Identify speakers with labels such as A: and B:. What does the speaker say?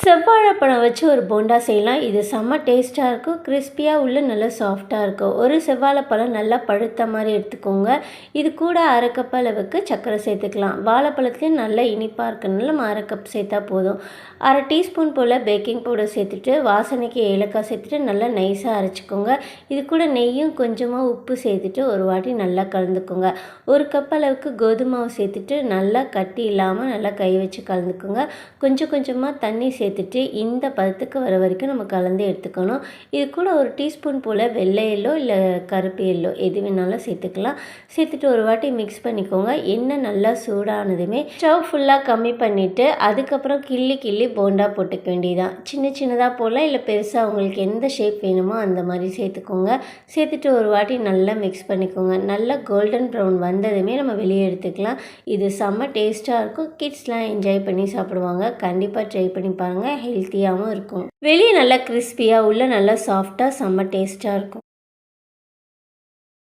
A: செவ்வாழைப்பழம் வச்சு ஒரு போண்டா செய்யலாம். இது செம்ம டேஸ்ட்டாக இருக்கும். கிறிஸ்பியாக உள்ள நல்லா சாஃப்டாக இருக்கும். ஒரு செவ்வாழைப்பழம் நல்லா பழுத்த மாதிரி எடுத்துக்கோங்க. இது கூட அரை கப் அளவுக்கு சர்க்கரை சேர்த்துக்கலாம். வாழைப்பழத்துலேயும் நல்லா இனிப்பாக இருக்கனால நம்ம அரை கப் சேர்த்தா போதும். அரை டீஸ்பூன் போல் பேக்கிங் பவுடர் சேர்த்துட்டு வாசனைக்கு ஏலக்காய் சேர்த்துட்டு நல்லா நைஸாக அரைச்சிக்கோங்க. இது கூட நெய்யும் கொஞ்சமாக உப்பு சேர்த்துட்டு ஒரு வாட்டி நல்லா கலந்துக்கோங்க. ஒரு கப் அளவுக்கு கோதுமை மாவு சேர்த்துட்டு நல்லா கட்டி இல்லாமல் நல்லா கை வச்சு கலந்துக்கோங்க. கொஞ்சம் கொஞ்சமாக தண்ணி சேர்த்துட்டு இந்த பதத்துக்கு வர வரைக்கும் நம்ம கலந்து எடுத்துக்கணும். இது கூட ஒரு டீஸ்பூன் போல் வெள்ளை எள்ளோ இல்லை கருப்பு எள்ளோ எது வேணாலும் சேர்த்துக்கலாம். சேர்த்துட்டு ஒரு வாட்டி மிக்ஸ் பண்ணிக்கோங்க. எண்ணெய் நல்லா சூடானதுமே ஸ்டவ் ஃபுல்லாக கம்மி பண்ணிவிட்டு அதுக்கப்புறம் கிள்ளி கிள்ளி போண்டா போட்டுக்க வேண்டியதான். சின்ன சின்னதாக போடலாம், இல்லை பெருசாக உங்களுக்கு எந்த ஷேப் வேணுமோ அந்த மாதிரி சேர்த்துக்கோங்க. சேர்த்துட்டு ஒரு வாட்டி நல்லா மிக்ஸ் பண்ணிக்கோங்க. நல்லா கோல்டன் ப்ரௌன் வந்ததுமே நம்ம வெளியே எடுத்துக்கலாம். இது செம்ம டேஸ்ட்டாக இருக்கும். கிட்ஸ்லாம் என்ஜாய் பண்ணி சாப்பிடுவாங்க. கண்டிப்பாக ட்ரை பண்ணி பாருங்கள். ஹெல்த்தியாகவும் இருக்கும். வெளியே நல்லா கிறிஸ்பியாக உள்ள நல்லா சாஃப்டாக செம்ம டேஸ்ட்டாக இருக்கும்.